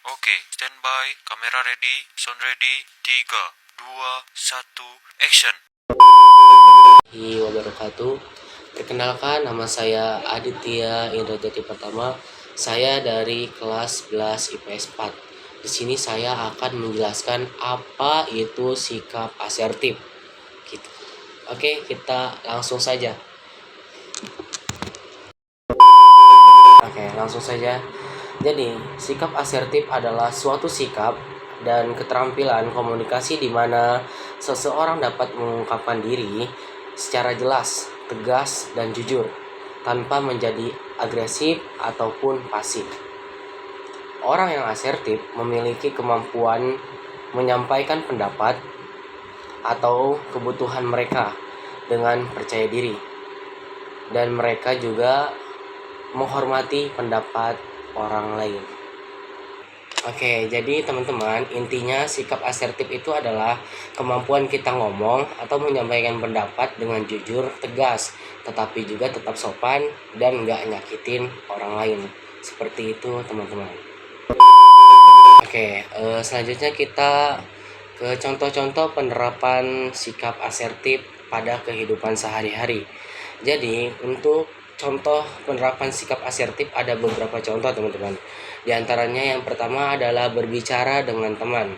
Oke, standby, kamera ready, sound ready, 3, 2, 1, action. Wabarakatuh. Perkenalkan, nama saya Aditya Indrajati Pertama. Saya dari kelas 11 IPS 4. Di sini saya akan menjelaskan apa itu sikap asertif. Gitu. Oke, kita langsung saja. Langsung saja. Jadi, sikap asertif adalah suatu sikap dan keterampilan komunikasi di mana seseorang dapat mengungkapkan diri secara jelas, tegas, dan jujur tanpa menjadi agresif ataupun pasif. Orang yang asertif memiliki kemampuan menyampaikan pendapat atau kebutuhan mereka dengan percaya diri, dan mereka juga menghormati pendapat orang lain. Oke, jadi teman-teman, intinya sikap asertif itu adalah kemampuan kita ngomong atau menyampaikan pendapat dengan jujur, tegas, tetapi juga tetap sopan dan nggak nyakitin orang lain. Seperti itu, teman-teman. Oke, selanjutnya kita ke contoh-contoh penerapan sikap asertif pada kehidupan sehari-hari. Jadi, untuk contoh penerapan sikap asertif ada beberapa contoh, teman-teman. Di antaranya yang pertama adalah berbicara dengan teman.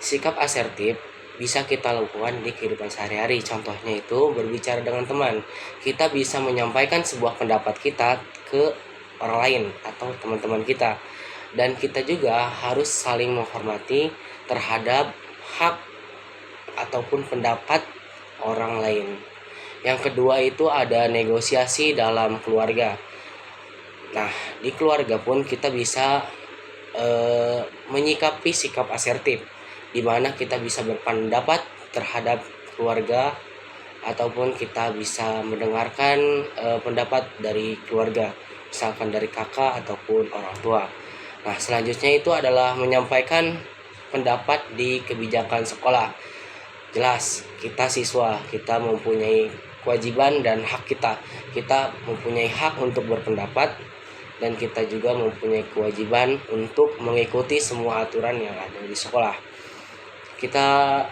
Sikap asertif bisa kita lakukan di kehidupan sehari-hari. Contohnya itu berbicara dengan teman. Kita bisa menyampaikan sebuah pendapat kita ke orang lain atau teman-teman kita. Dan kita juga harus saling menghormati terhadap hak ataupun pendapat orang lain. Yang kedua itu ada negosiasi dalam keluarga. Nah, di keluarga pun kita bisa menyikapi sikap asertif, di mana kita bisa berpendapat terhadap keluarga ataupun kita bisa mendengarkan pendapat dari keluarga, misalkan dari kakak ataupun orang tua. Nah, selanjutnya itu adalah menyampaikan pendapat di kebijakan sekolah. Jelas, kita siswa, kita mempunyai kewajiban dan hak kita. Kita mempunyai hak untuk berpendapat dan kita juga mempunyai kewajiban untuk mengikuti semua aturan yang ada di sekolah. Kita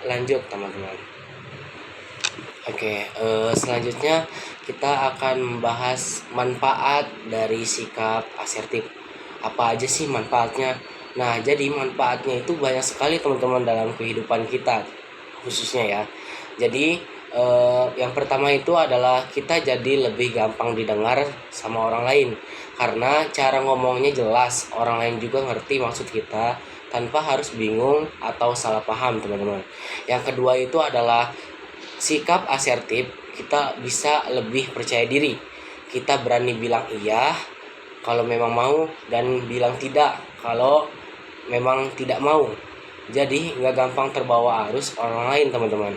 lanjut, teman-teman. Oke, selanjutnya kita akan membahas manfaat dari sikap asertif. Apa aja sih manfaatnya? Nah, jadi manfaatnya itu banyak sekali, teman-teman, dalam kehidupan kita khususnya ya. Jadi yang pertama itu adalah kita jadi lebih gampang didengar sama orang lain karena cara ngomongnya jelas, orang lain juga ngerti maksud kita tanpa harus bingung atau salah paham, teman-teman. Yang kedua itu adalah sikap asertif, kita bisa lebih percaya diri. Kita berani bilang iya kalau memang mau dan bilang tidak kalau memang tidak mau. Jadi nggak gampang terbawa arus orang lain, teman-teman.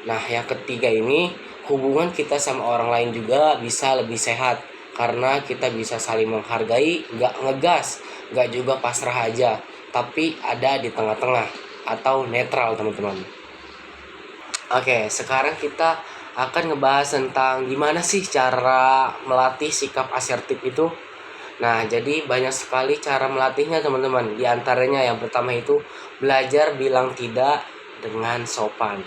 Nah, yang ketiga ini, hubungan kita sama orang lain juga bisa lebih sehat karena kita bisa saling menghargai, nggak ngegas, nggak juga pasrah aja, tapi ada di tengah-tengah atau netral, teman-teman. Oke, sekarang kita akan ngebahas tentang gimana sih cara melatih sikap asertif itu. Nah, jadi banyak sekali cara melatihnya, teman-teman. Di antaranya yang pertama itu belajar bilang tidak dengan sopan.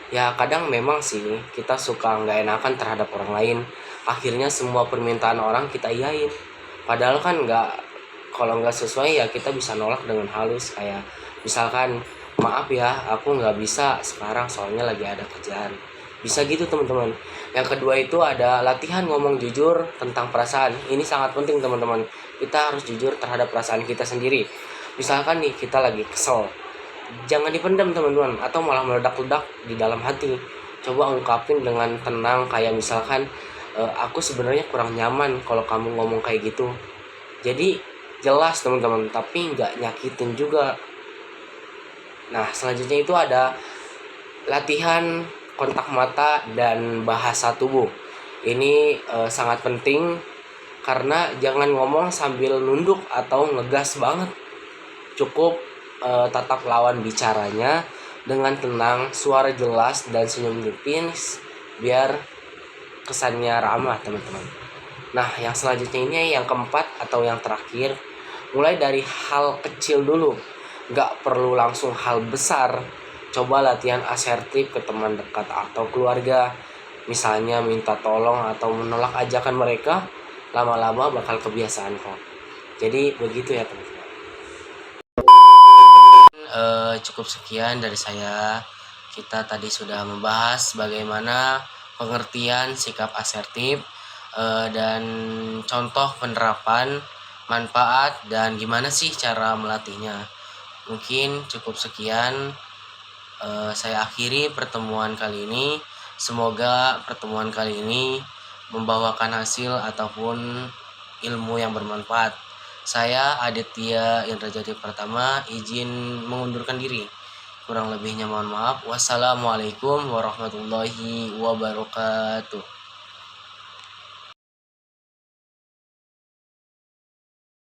Ya, kadang memang sih kita suka nggak enakan terhadap orang lain. Akhirnya semua permintaan orang kita iyain. Padahal kan nggak, kalau nggak sesuai ya kita bisa nolak dengan halus, kayak misalkan, maaf ya, aku nggak bisa sekarang soalnya lagi ada kerjaan. Bisa gitu, teman-teman. Yang kedua itu ada latihan ngomong jujur tentang perasaan. Ini sangat penting, teman-teman. Kita harus jujur terhadap perasaan kita sendiri. Misalkan nih kita lagi kesel, jangan dipendam, teman-teman, atau malah meledak-ledak di dalam hati. Coba ungkapin dengan tenang, kayak misalkan, aku sebenarnya kurang nyaman kalau kamu ngomong kayak gitu. Jadi jelas, teman-teman, tapi nggak nyakitin juga. Nah, selanjutnya itu ada latihan kontak mata dan bahasa tubuh. Ini sangat penting karena jangan ngomong sambil nunduk atau ngegas banget. Cukup tatap lawan bicaranya dengan tenang, suara jelas dan senyum tipis biar kesannya ramah, teman-teman. Nah, yang selanjutnya ini yang keempat atau yang terakhir, mulai dari hal kecil dulu, nggak perlu langsung hal besar. Coba latihan asertif ke teman dekat atau keluarga, misalnya minta tolong atau menolak ajakan mereka. Lama-lama bakal kebiasaan kok. Jadi begitu ya teman-teman. Cukup sekian dari saya. Kita tadi sudah membahas bagaimana pengertian sikap asertif, dan contoh penerapan, manfaat, dan gimana sih cara melatihnya. Mungkin cukup sekian. Saya akhiri pertemuan kali ini. Semoga pertemuan kali ini membawakan hasil ataupun ilmu yang bermanfaat. Saya Aditya Indrajati Pertama izin mengundurkan diri. Kurang lebihnya mohon maaf. Wassalamualaikum warahmatullahi wabarakatuh.